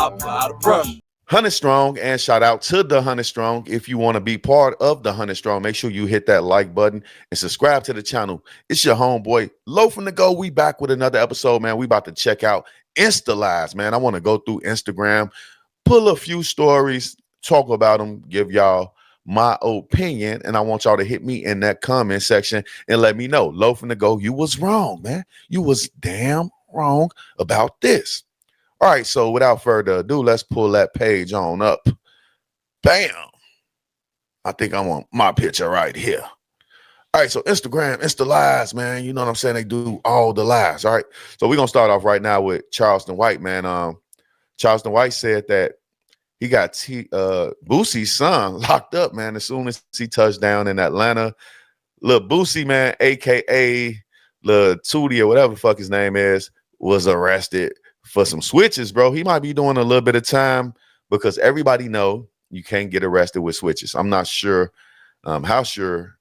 apply the pressure. 100 Strong, and shout out to the 100 Strong. If you want to be part of the 100 Strong, make sure you hit that like button and subscribe to the channel. It's your homeboy, Low from the Go. We back with another episode, man. We about to check out Insta Lives, man. I want to go through Instagram, pull a few stories, talk about them, give y'all my opinion, and I want y'all to hit me in that comment section and let me know, Low from the Go, you was wrong, man. You was damn wrong about this. All right, so without further ado, let's pull that page on up. Bam. I think I want my picture right here. All right, so Instagram, Insta Lives, man. You know what I'm saying? They do all the lives, all right? So we're going to start off right now with Charleston White, man. Charleston White said that he got Boosie's son locked up, man, as soon as he touched down in Atlanta. Lil Boosie, man, a.k.a. Lil Tootie or whatever the fuck his name is, was arrested for some switches, bro. He might be doing a little bit of time because everybody know you can't get arrested with switches. I'm not sure how sure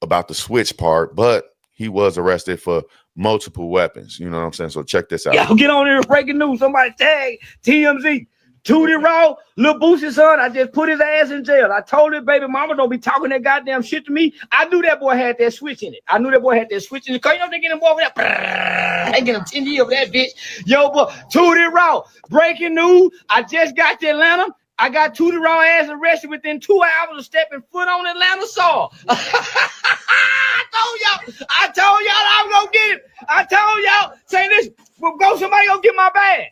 about the switch part, but he was arrested for multiple weapons. You know what I'm saying? So check this out. Yo, get on here, breaking news. Somebody tag TMZ. Tootie Raw, Lil Boosie's son, I just put his ass in jail. I told his baby mama, don't be talking that goddamn shit to me. I knew that boy had that switch in it. I knew that boy had that switch in it. Cause you know they get him over that. They get him 10 years over that bitch. Yo, boy, Tootie Raw, breaking news. I just got to Atlanta. I got Tootie Raw ass arrested within 2 hours of stepping foot on Atlanta soil. I told y'all I was gonna get him. I told y'all, say this, somebody go get my bag.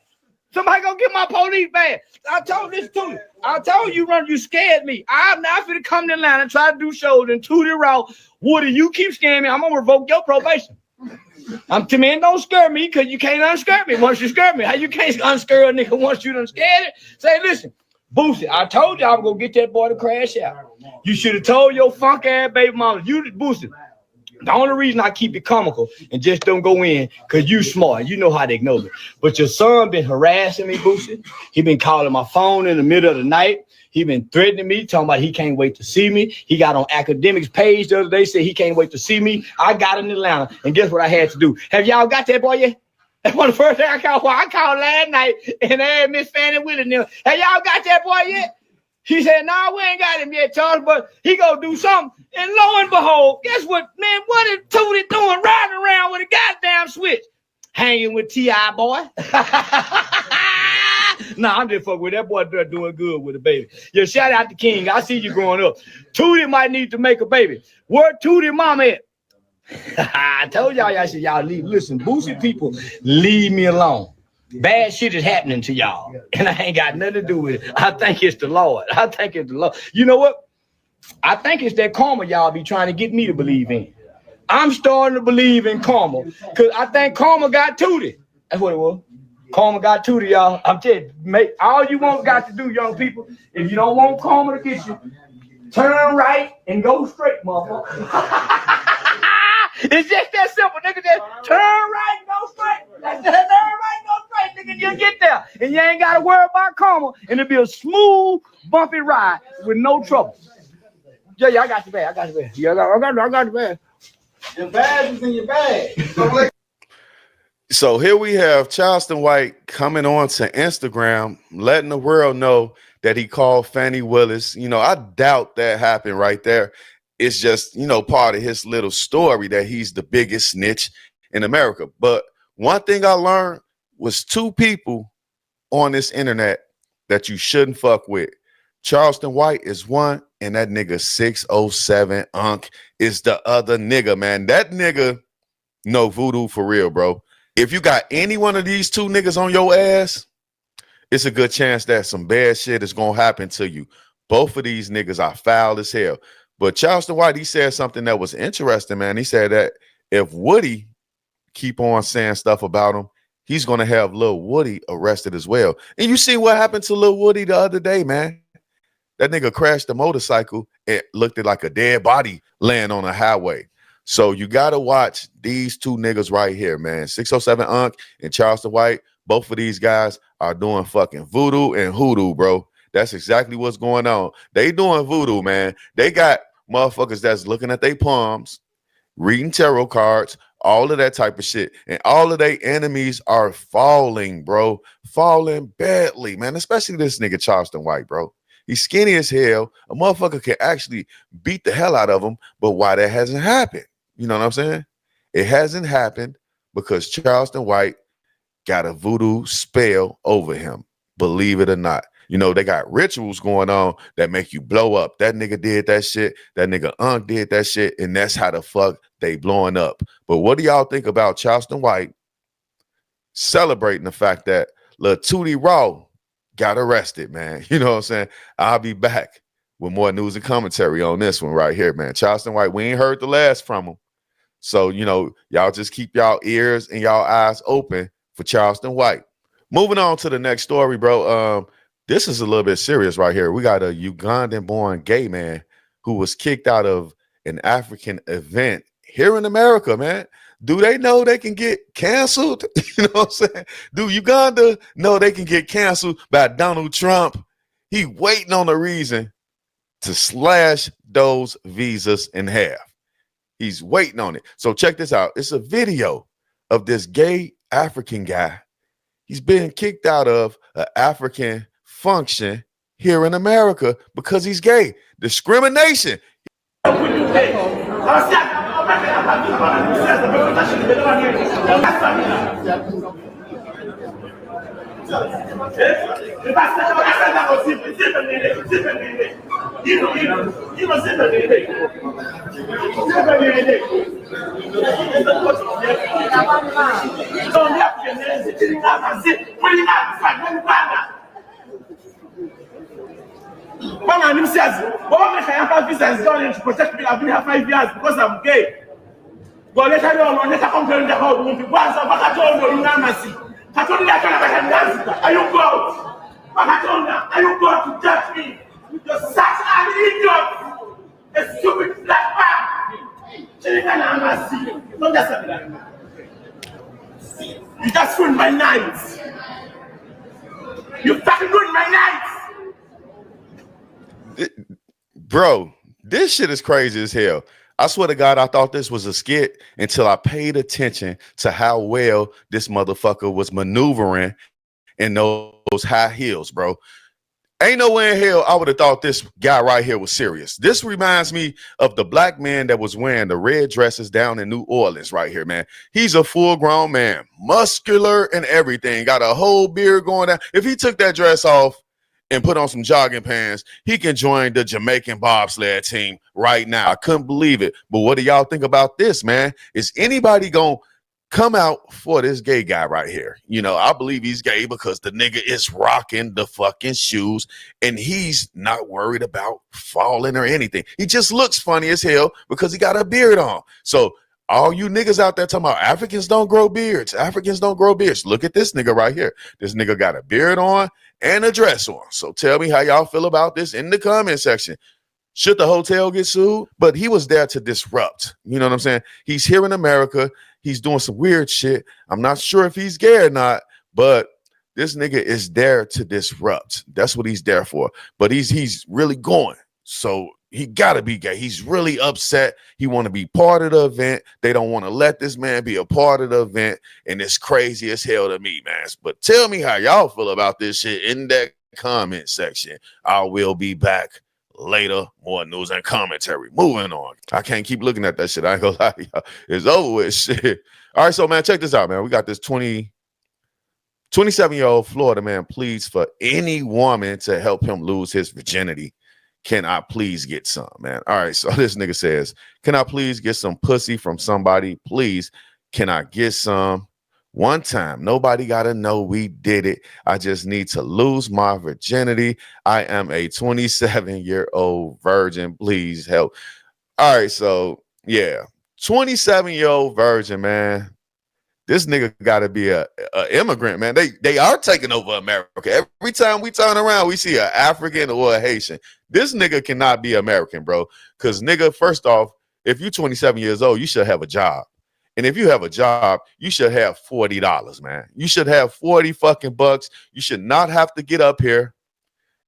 Somebody go get my police bag. I told this to you. I told you, you scared me. I'm not finna come to Atlanta and try to do shows and Tootie Raw. Woody, you keep scaring me. I'm gonna revoke your probation. Man, don't scare me because you can't unscare me once you scare me. How you can't unscare a nigga once you done scared it? Say, listen, Boosie, I told you I was gonna get that boy to crash out. You should have told your funk ass baby mama, you Boosie. The only reason I keep it comical and just don't go in, because you smart. You know how to ignore me. But your son been harassing me, Boosie. He been calling my phone in the middle of the night. He been threatening me, talking about he can't wait to see me. He got on Academics page the other day, said he can't wait to see me. I got in Atlanta, and guess what I had to do? Have y'all got that boy yet? That's one of the first things I called for. I called last night, and I had Miss Fannie Willis and them. Have y'all got that boy yet? He said, no, we ain't got him yet, Charles, but he gonna do something. And lo and behold, guess what, man? What is Tootie doing riding around with a goddamn switch? Hanging with T.I., boy. Nah, I'm just fucking with that boy doing good with a baby. Yeah, shout out to King. I see you growing up. Tootie might need to make a baby. Where Tootie mama at? I told y'all leave. Listen, Boosie people, leave me alone. Bad shit is happening to y'all, and I ain't got nothing to do with it. I think it's the Lord. I think it's the Lord. You know what? I think it's that karma y'all be trying to get me to believe in. I'm starting to believe in karma because I think karma got Tootie. That's what it was. Karma got Tootie, y'all. I'm telling you, make all you want got to do, young people. If you don't want karma to get you, turn right and go straight, motherfucker. It's just that simple, nigga. Just turn right and go straight. That's turn right and go straight, nigga. You'll get there. And you ain't got to worry about karma. And it'll be a smooth, bumpy ride with no trouble. Yeah, I got the bag. I got the bag. Yeah, I got the bag. Your bag is in your bag. So here we have Charleston White coming on to Instagram, letting the world know that he called Fannie Willis. You know, I doubt that happened right there. It's just, you know, part of his little story that he's the biggest snitch in America. But one thing I learned was two people on this internet that you shouldn't fuck with. Charleston White is one, and that nigga 607 Unk is the other nigga, man. That nigga know voodoo for real, bro. If you got any one of these two niggas on your ass, it's a good chance that some bad shit is gonna happen to you. Both of these niggas are foul as hell. But Charleston White, he said something that was interesting, man. He said that if Woody keep on saying stuff about him, he's going to have Lil Woody arrested as well. And you see what happened to Lil Woody the other day, man. That nigga crashed the motorcycle. It looked like a dead body laying on a highway. So you got to watch these two niggas right here, man. 607 Unk and Charleston White. Both of these guys are doing fucking voodoo and hoodoo, bro. That's exactly what's going on. They doing voodoo, man. They got motherfuckers that's looking at their palms, reading tarot cards, all of that type of shit. And all of their enemies are falling, bro. Falling badly, man. Especially this nigga Charleston White, bro. He's skinny as hell. A motherfucker can actually beat the hell out of him. But why that hasn't happened? You know what I'm saying? It hasn't happened because Charleston White got a voodoo spell over him. Believe it or not. You know, they got rituals going on that make you blow up. That nigga did that shit. That nigga did that shit. And that's how the fuck they blowing up. But what do y'all think about Charleston White celebrating the fact that Lil Tootie Raw got arrested, man? You know what I'm saying? I'll be back with more news and commentary on this one right here, man. Charleston White, we ain't heard the last from him. So, you know, y'all just keep y'all ears and y'all eyes open for Charleston White. Moving on to the next story, bro. This is a little bit serious right here. We got a Ugandan-born gay man who was kicked out of an African event here in America, man. Do they know they can get canceled? You know what I'm saying? Do Uganda know they can get canceled by Donald Trump? He waiting on a reason to slash those visas in half. He's waiting on it. So check this out. It's a video of this gay African guy. He's been kicked out of an African function here in America because he's gay. Discrimination. One of them says, "Well, I have visa is done to protect me. I've been here 5 years because I'm gay." But let her know, let her come to the house. Once I told you, you know, I told you that are you God? I told you, are you God to judge me? You're such an idiot, a stupid black man. Don't just say that. You just ruined my nights. You fucking ruined my nights. Bro, this shit is crazy as hell. I swear to God, I thought this was a skit until I paid attention to how well this motherfucker was maneuvering in those high heels, bro. Ain't nowhere in hell I would have thought this guy right here was serious. This reminds me of the black man that was wearing the red dresses down in New Orleans right here, man. He's a full-grown man, muscular and everything, got a whole beard going down. If he took that dress off and put on some jogging pants, he can join the Jamaican bobsled team right now. I couldn't believe it. But what do y'all think about this, man? Is anybody gonna come out for this gay guy right here? You know, I believe he's gay because the nigga is rocking the fucking shoes and he's not worried about falling or anything. He just looks funny as hell because he got a beard on. So all you niggas out there talking about Africans don't grow beards. Africans don't grow beards. Look at this nigga right here. This nigga got a beard on and a dress on. So tell me how y'all feel about this in the comment section. Should the hotel get sued? But he was there to disrupt. You know what I'm saying? He's here in America. He's doing some weird shit. I'm not sure if he's gay or not, but this nigga is there to disrupt. That's what he's there for. But he's really going. So he gotta be gay. He's really upset. He want to be part of the event. They don't want to let this man be a part of the event. And it's crazy as hell to me, man. But tell me how y'all feel about this shit in that comment section. I will be back later. More news and commentary. Moving on. I can't keep looking at that shit. I ain't gonna lie to y'all. It's over with shit. All right, so man, check this out, man. We got this 27-year-old Florida man pleads for any woman to help him lose his virginity. Can I please get some, man? All right, so this nigga says, can I please get some pussy from somebody? Please, can I get some? One time, nobody got to know we did it. I just need to lose my virginity. I am a 27-year-old virgin. Please help. All right, so yeah, 27-year-old virgin, man. This nigga got to be a immigrant, man. They are taking over America. Every time we turn around, we see an African or a Haitian. This nigga cannot be American, bro. Because, nigga, first off, if you're 27 years old, you should have a job. And if you have a job, you should have $40, man. You should have 40 fucking bucks. You should not have to get up here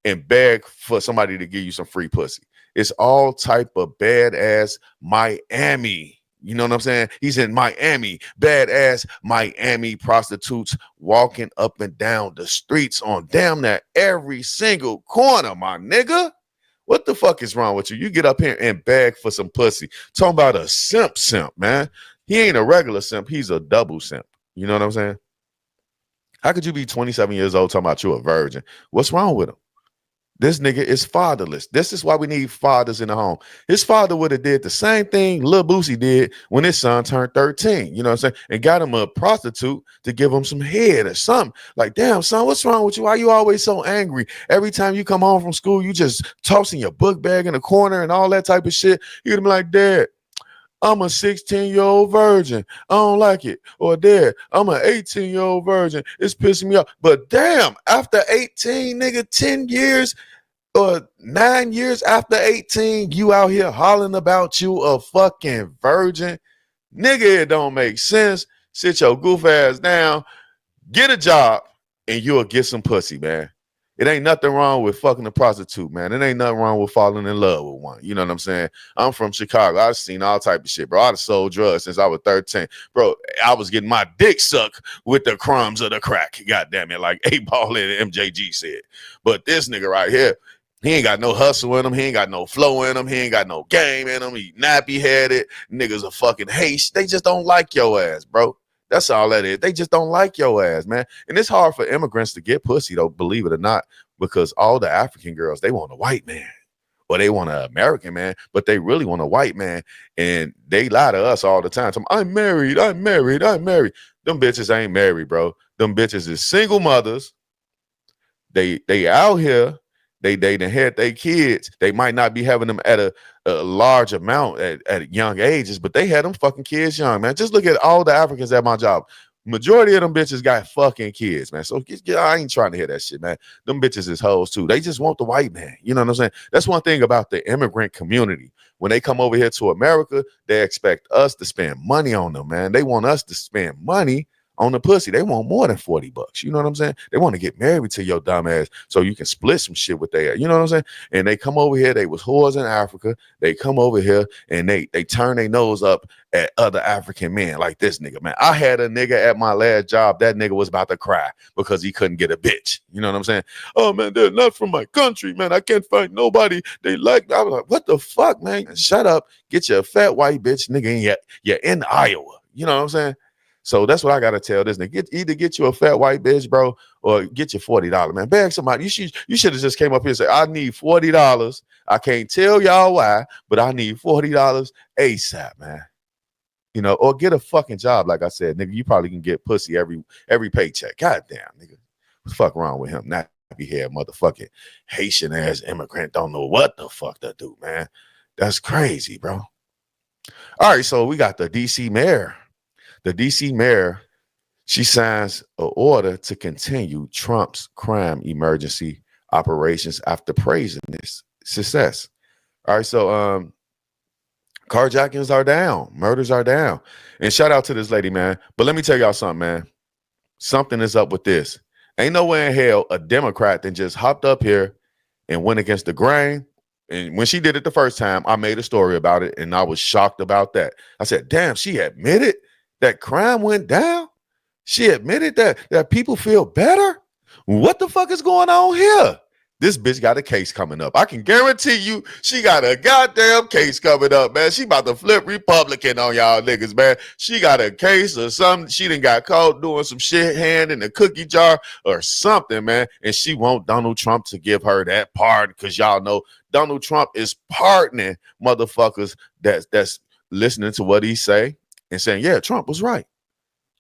and beg for somebody to give you some free pussy. It's all type of badass Miami You know what I'm saying? He's in Miami, badass Miami prostitutes walking up and down the streets on damn near every single corner, my nigga. What the fuck is wrong with you? You get up here and beg for some pussy. Talking about a simp, man. He ain't a regular simp. He's a double simp. You know what I'm saying? How could you be 27 years old talking about you a virgin? What's wrong with him? This nigga is fatherless. This is why we need fathers in the home. His father would have did the same thing Lil Boosie did when his son turned 13, you know what I'm saying? And got him a prostitute to give him some head or something. Like, damn, son, what's wrong with you? Why you always so angry? Every time you come home from school, you just tossing your book bag in the corner and all that type of shit. You're gonna be like, Dad, I'm a 16-year-old virgin. I don't like it. Or Dad, I'm an 18-year-old virgin. It's pissing me off. But damn, after 18, nigga, 10 years or 9 years after 18, you out here hollering about you a fucking virgin. Nigga, it don't make sense. Sit your goof ass down, get a job, and you'll get some pussy, man. It ain't nothing wrong with fucking a prostitute, man. It ain't nothing wrong with falling in love with one. You know what I'm saying? I'm from Chicago. I've seen all type of shit, bro. I've sold drugs since I was 13. Bro, I was getting my dick sucked with the crumbs of the crack. God damn it, like 8-Ball and MJG said. But this nigga right here, he ain't got no hustle in him. He ain't got no flow in him. He ain't got no game in him. He nappy-headed. Niggas a fucking hate. They just don't like your ass, bro. That's all that is. They just don't like your ass, man. And it's hard for immigrants to get pussy, though, believe it or not, because all the African girls, they want a white man or they want an American man, but they really want a white man. And they lie to us all the time. I'm married. Them bitches ain't married, bro. Them bitches is single mothers. They out here. They done had their kids. They might not be having them at a large amount at young ages, but they had them fucking kids young, man. Just look at all the Africans at my job. Majority of them bitches got fucking kids, man. So I ain't trying to hear that shit, man. Them bitches is hoes too. They just want the white man. You know what I'm saying? That's one thing about the immigrant community. When they come over here to America, they expect us to spend money on them, man. They want us to spend money on the pussy. They want more than $40. You know what I'm saying? They want to get married to your dumb ass so you can split some shit with their, you know what I'm saying? And they come over here. They was whores in Africa. They come over here and they turn their nose up at other African men like this nigga, man. I had a nigga at my last job. That nigga was about to cry because he couldn't get a bitch. You know what I'm saying? Oh, man, they're not from my country, man. I can't find nobody they like. I was like, what the fuck, man? Shut up. Get your fat white bitch, nigga. You're in Iowa. You know what I'm saying? So that's what I gotta tell this nigga. Either get you a fat white bitch, bro, or get you $40, man. Beg somebody. You should have just came up here and said, I need $40. I can't tell y'all why, but I need $40 ASAP, man. You know, or get a fucking job, like I said, nigga. You probably can get pussy every paycheck. God damn, nigga. What the fuck wrong with him? Nappy hair, motherfucking Haitian ass immigrant. Don't know what the fuck to do, man. That's crazy, bro. All right, so we got the DC mayor. The DC mayor, she signs an order to continue Trump's crime emergency operations after praising this success. All right, so carjackings are down, murders are down. And shout out to this lady, man. But let me tell y'all something, man. Something is up with this. Ain't no way in hell a Democrat that just hopped up here and went against the grain. And when she did it the first time, I made a story about it, and I was shocked about that. I said, damn, she admitted that crime went down. She admitted that people feel better. What the fuck is going on here? This bitch got a case coming up. I can guarantee you she got a goddamn case coming up, man. She about to flip Republican on y'all niggas, man. She got a case or something. She done got caught doing some shit, hand in the cookie jar or something, man. And she want Donald Trump to give her that pardon because y'all know Donald Trump is pardoning motherfuckers that's listening to what he say and saying, yeah, Trump was right.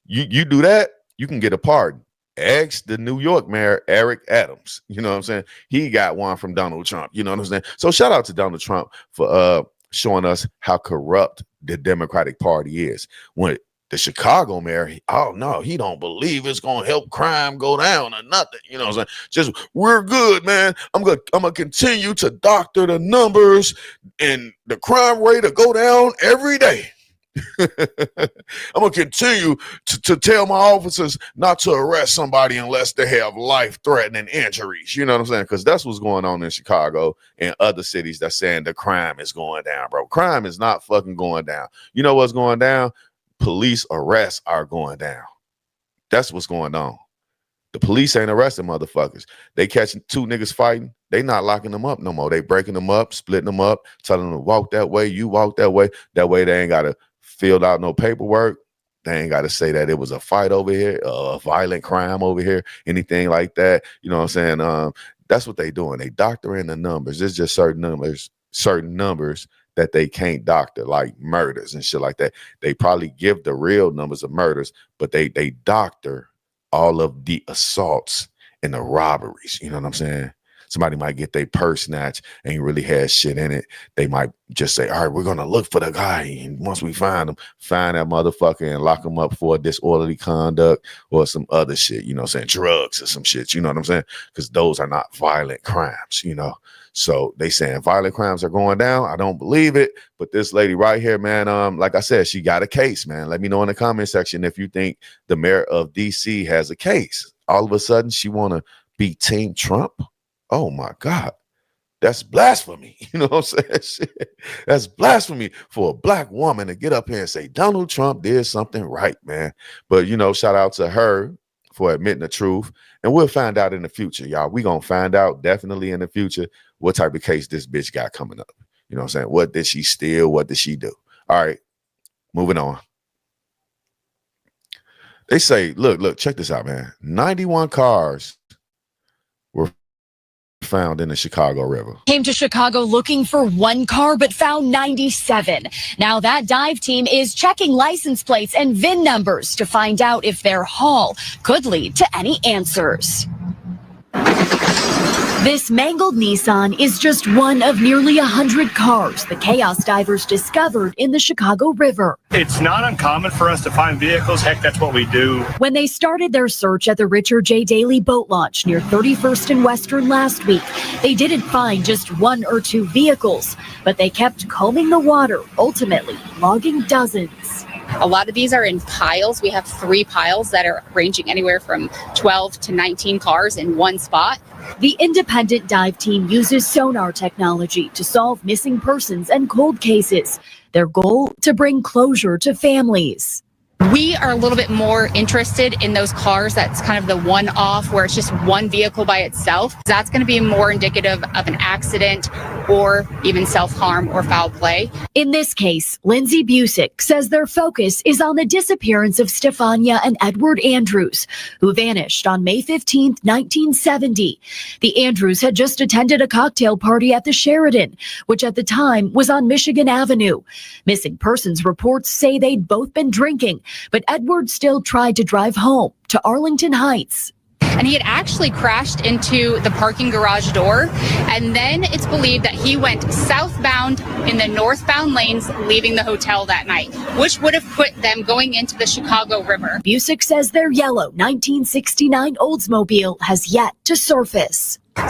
You do that, you can get a pardon. Ask the New York mayor, Eric Adams. You know what I'm saying? He got one from Donald Trump. You know what I'm saying? So shout out to Donald Trump for showing us how corrupt the Democratic Party is. When the Chicago mayor, oh no, he don't believe it's gonna help crime go down or nothing. You know what I'm saying? Just we're good, man. I'm gonna continue to doctor the numbers and the crime rate to go down every day. I'm gonna continue to tell my officers not to arrest somebody unless they have life-threatening injuries. You know what I'm saying? Because that's what's going on in Chicago and other cities that's saying the crime is going down, bro. Crime is not fucking going down. You know what's going down? Police arrests are going down. That's what's going on. The police ain't arresting motherfuckers. They catching two niggas fighting. They not locking them up no more. They breaking them up, splitting them up, telling them to walk that way, you walk that way. That way they ain't got to fill out no paperwork. They ain't got to say that it was a fight over here, a violent crime over here, anything like that. You know what I'm saying? That's what they doing. They doctoring the numbers. There's just certain numbers that they can't doctor, like murders and shit like that. They probably give the real numbers of murders, but they doctor all of the assaults and the robberies. You know what I'm saying? Somebody might get their purse snatched and he really has shit in it. They might just say, all right, we're going to look for the guy. And once we find him, find that motherfucker and lock him up for disorderly conduct or some other shit, you know what I'm saying? Drugs or some shit, you know what I'm saying? Because those are not violent crimes, you know? So they saying violent crimes are going down. I don't believe it. But this lady right here, man, like I said, she got a case, man. Let me know in the comment section if you think the mayor of DC has a case. All of a sudden, she want to be Team Trump. Oh my God. That's blasphemy. You know what I'm saying? Shit. That's blasphemy for a black woman to get up here and say Donald Trump did something right, man. But, you know, shout out to her for admitting the truth. And we'll find out in the future, y'all. We're going to find out definitely in the future what type of case this bitch got coming up. You know what I'm saying? What did she steal? What did she do? All right, moving on. They say, look, check this out, man. 91 cars were found in the Chicago River. Came to Chicago looking for one car, but found 97. Now that dive team is checking license plates and VIN numbers to find out if their haul could lead to any answers. This mangled Nissan is just one of nearly 100 cars the chaos divers discovered in the Chicago River. It's not uncommon for us to find vehicles. Heck, that's what we do. When they started their search at the Richard J. Daley boat launch near 31st and Western last week, they didn't find just one or two vehicles, but they kept combing the water, ultimately logging dozens. A lot of these are in piles. We have 3 piles that are ranging anywhere from 12 to 19 cars in one spot. The independent dive team uses sonar technology to solve missing persons and cold cases. Their goal, to bring closure to families. We are a little bit more interested in those cars that's kind of the one-off where it's just one vehicle by itself. That's going to be more indicative of an accident or even self-harm or foul play. In this case, Lindsay Busick says their focus is on the disappearance of Stefania and Edward Andrews, who vanished on May 15, 1970. The Andrews had just attended a cocktail party at the Sheridan, which at the time was on Michigan Avenue. Missing persons reports say they'd both been drinking, but Edward still tried to drive home to Arlington Heights. And he had actually crashed into the parking garage door. And then it's believed that he went southbound in the northbound lanes, leaving the hotel that night, which would have put them going into the Chicago River. Busick says their yellow 1969 Oldsmobile has yet to surface. All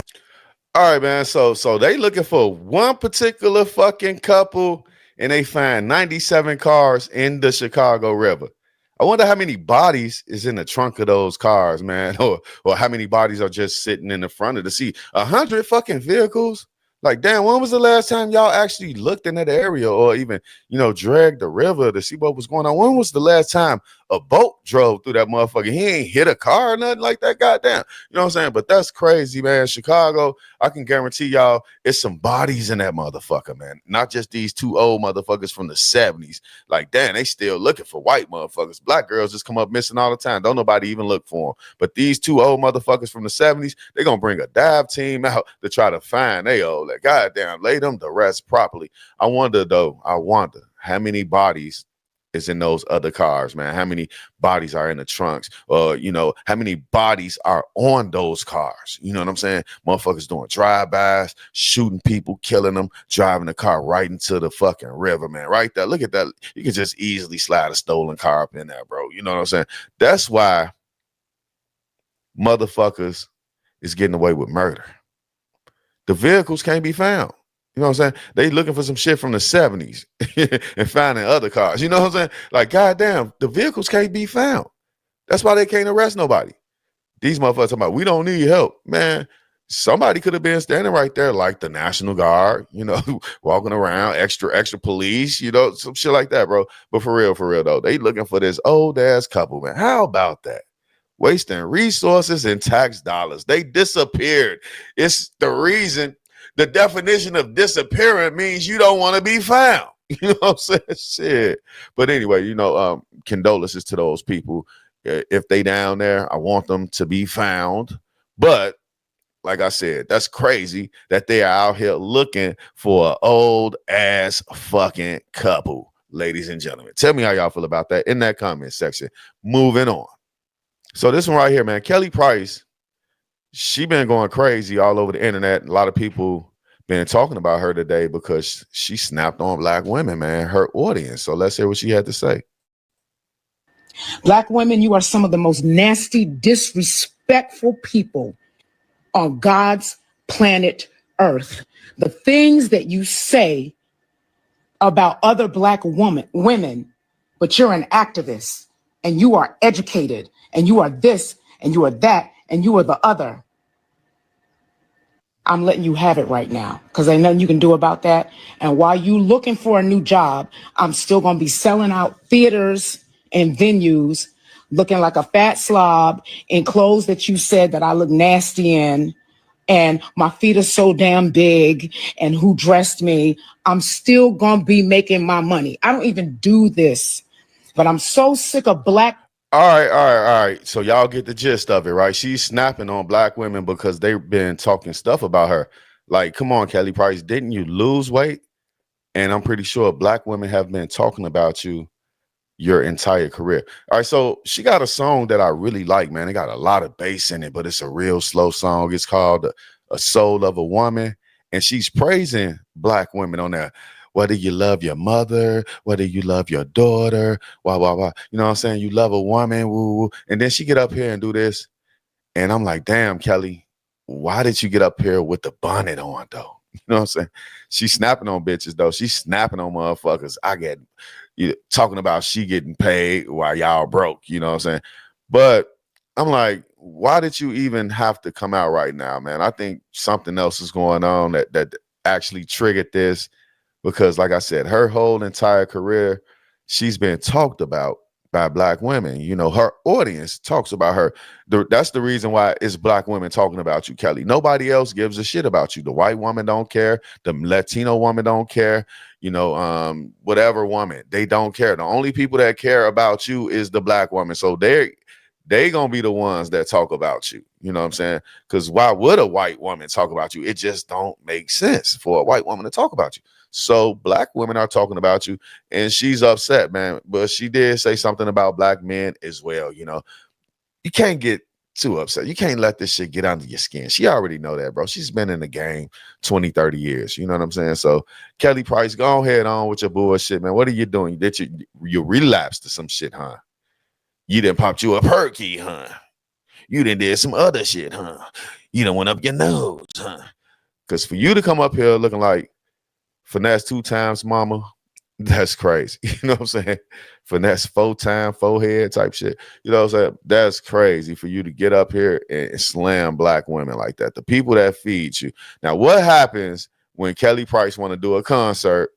right, man. So they looking for one particular fucking couple and they find 97 cars in the Chicago River. I wonder how many bodies is in the trunk of those cars, man, or how many bodies are just sitting in the front of the seat. 100 fucking vehicles. Like, damn, when was the last time y'all actually looked in that area or even, you know, dragged the river to see what was going on? When was the last time a boat drove through that motherfucker? He ain't hit a car or nothing like that, goddamn. You know what I'm saying? But that's crazy, man. Chicago, I can guarantee y'all it's some bodies in that motherfucker, man. Not just these 2 old motherfuckers from the 70s. Like, damn, they still looking for white motherfuckers. Black girls just come up missing all the time. Don't nobody even look for them. But these 2 old motherfuckers from the 70s, they're going to bring a dive team out to try to find they old. Like, goddamn, lay them to rest properly. I wonder how many bodies is in those other cars, man. How many bodies are in the trunks? You know, how many bodies are on those cars? You know what I'm saying? Motherfuckers doing drive-bys, shooting people, killing them, driving the car right into the fucking river, man. Right there. Look at that. You can just easily slide a stolen car up in there, bro. You know what I'm saying? That's why motherfuckers is getting away with murder. The vehicles can't be found. You know what I'm saying? They looking for some shit from the 70s and finding other cars. You know what I'm saying? Like, goddamn, the vehicles can't be found. That's why they can't arrest nobody. These motherfuckers talking about, we don't need help. Man, somebody could have been standing right there like the National Guard, you know, walking around, extra police, you know, some shit like that, bro. But for real, though, they looking for this old ass couple, man. How about that? Wasting resources and tax dollars. They disappeared. It's the reason. The definition of disappearing means you don't want to be found. You know what I'm saying? Shit. But anyway, you know, condolences to those people. If they down there, I want them to be found. But like I said, that's crazy that they are out here looking for an old ass fucking couple, ladies and gentlemen. Tell me how y'all feel about that in that comment section. Moving on. So this one right here, man, Kelly Price, she been going crazy all over the internet. A lot of people been talking about her today because she snapped on black women, man, her audience. So let's hear what she had to say. Black women, you are some of the most nasty, disrespectful people on God's planet Earth. The things that you say about other black women, but you're an activist and you are educated and you are this and you are that and you are the other. I'm letting you have it right now because ain't nothing you can do about that. And while you looking for a new job, I'm still going to be selling out theaters and venues looking like a fat slob in clothes that you said that I look nasty in. And my feet are so damn big and who dressed me. I'm still going to be making my money. I don't even do this, but I'm so sick of black. All right. So y'all get the gist of it, right? She's snapping on black women because they've been talking stuff about her. Like, come on, Kelly Price, didn't you lose weight? And I'm pretty sure black women have been talking about you your entire career. All right, so she got a song that I really like, man. It got a lot of bass in it, but it's a real slow song. It's called A Soul of a Woman, and she's praising black women on there. Whether you love your mother, whether you love your daughter, wah. You know what I'm saying? You love a woman, woo. And then she get up here and do this. And I'm like, damn, Kelly, why did you get up here with the bonnet on, though? You know what I'm saying? She's snapping on bitches, though. She's snapping on motherfuckers. I get you talking about she getting paid while y'all broke, you know what I'm saying? But I'm like, why did you even have to come out right now, man? I think something else is going on that actually triggered this. Because like I said, her whole entire career, she's been talked about by black women. You know, her audience talks about her. That's the reason why it's black women talking about you, Kelly. Nobody else gives a shit about you. The white woman don't care. The Latino woman don't care. You know, whatever woman, they don't care. The only people that care about you is the black woman. So they gonna be the ones that talk about you. You know what I'm saying? Because why would a white woman talk about you? It just don't make sense for a white woman to talk about you. So black women are talking about you, and she's upset, man. But she did say something about black men as well. You know, you can't get too upset. You can't let this shit get under your skin. She already know that, bro. She's been in the game 20, 30 years. You know what I'm saying? So Kelly Price, go ahead on with your bullshit, man. What are you doing? Did you relapsed to some shit, huh? You done popped you a perky, huh? You done did some other shit, huh? You done went up your nose, huh? Because for you to come up here looking like finesse 2 times mama, that's crazy. You know what I'm saying? Finesse 4 times forehead type shit. You know what I'm saying? That's crazy for you to get up here and slam black women like that. The people that feed you. Now, what happens when Kelly Price want to do a concert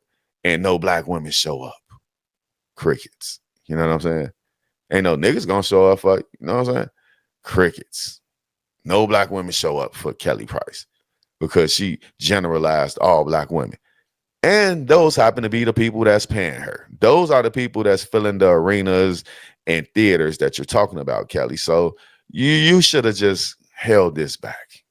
and no black women show up? Crickets. You know what I'm saying? Ain't no niggas gonna show up for, you know what I'm saying? Crickets. No black women show up for Kelly Price because she generalized all black women. And those happen to be the people that's paying her. Those are the people that's filling the arenas and theaters that you're talking about, Kelly. So you should have just held this back.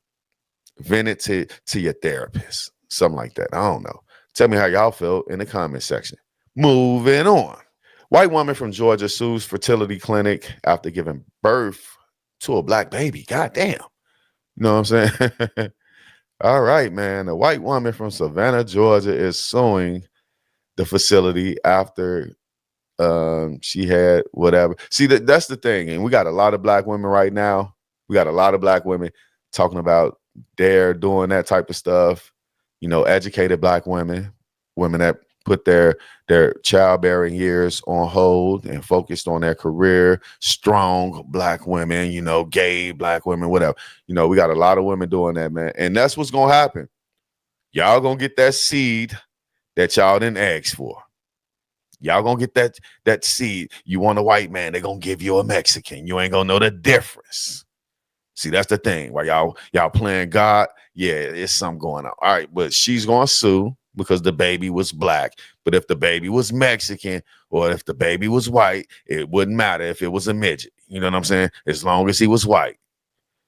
Vent it to your therapist. Something like that. I don't know. Tell me how y'all feel in the comment section. Moving on. White woman from Georgia sues fertility clinic after giving birth to a black baby. God damn. You know what I'm saying? All right, man. A white woman from Savannah, Georgia is suing the facility after she had whatever. See, that's the thing. And we got a lot of black women right now. We got a lot of black women talking about they're doing that type of stuff. educated Black women that put their childbearing years on hold and focused on their career, strong Black women, gay Black women, whatever. We got a lot of women doing that, man. And that's what's going to happen. Y'all going to get that seed that y'all didn't ask for. Y'all going to get that seed. You want a white man, they're going to give you a Mexican. You ain't going to know the difference. See, that's the thing. While y'all playing God, yeah, it's something going on. All right, but she's going to sue because the baby was Black. But if the baby was Mexican or if the baby was white, it wouldn't matter if it was a midget. You know what I'm saying? As long as he was white.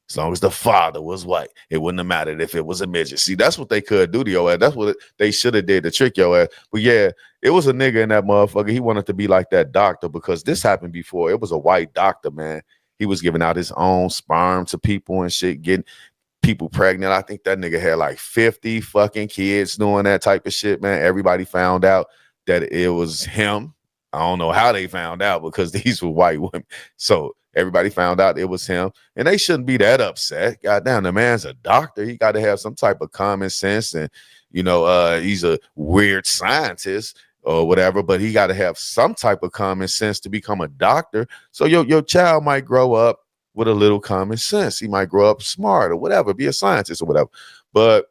As long as the father was white, it wouldn't have mattered if it was a midget. See, that's what they could do to your ass. That's what they should have did to trick your ass. But yeah, it was a nigga in that motherfucker. He wanted to be like that doctor because this happened before. It was a white doctor, man. He was giving out his own sperm to people and shit, getting people pregnant. I think that nigga had like 50 fucking kids doing that type of shit, man. Everybody found out that it was him. I don't know how they found out because these were white women. So everybody found out it was him, and they shouldn't be that upset. Goddamn, the man's a doctor. He got to have some type of common sense, and he's a weird scientist or whatever, but he got to have some type of common sense to become a doctor. So your child might grow up with a little common sense. He might grow up smart or whatever, be a scientist or whatever. But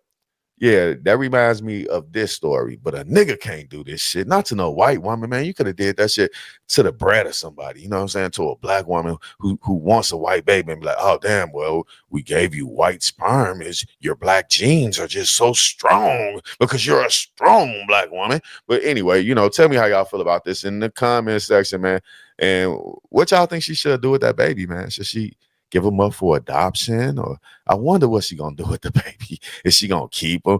yeah, that reminds me of this story. But a nigga can't do this shit. Not to no white woman, man. You could have did that shit to the bread of somebody. You know what I'm saying? To a Black woman who wants a white baby and be like, oh, damn, well, we gave you white sperm. Your Black genes are just so strong because you're a strong Black woman. But anyway, tell me how y'all feel about this in the comment section, man. And what y'all think she should do with that baby, man? Should she give him up for adoption? Or I wonder what she gonna do with the baby. Is she gonna keep him?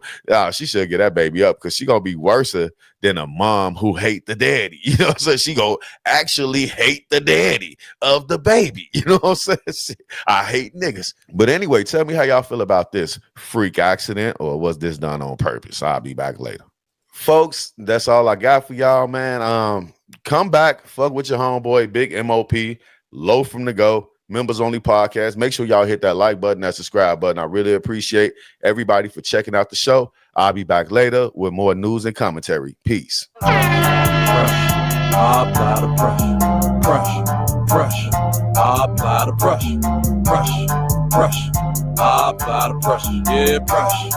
She should get that baby up because she gonna be worse than a mom who hate the daddy. So she gonna actually hate the daddy of the baby. You know what I'm saying? I hate niggas. But anyway, tell me how y'all feel about this freak accident, or was this done on purpose? I'll be back later. Folks, that's all I got for y'all, man. Come back, fuck with your homeboy, Big M.O.P, Low from the Go. Members only podcast. Make sure y'all hit that like button, that subscribe button. I really appreciate everybody for checking out the show. I'll be back later with more news and commentary. Peace. Pressure. I apply the pressure. Pressure. I apply the pressure. Pressure. I apply the pressure. Yeah, pressure.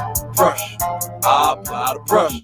I apply the pressure.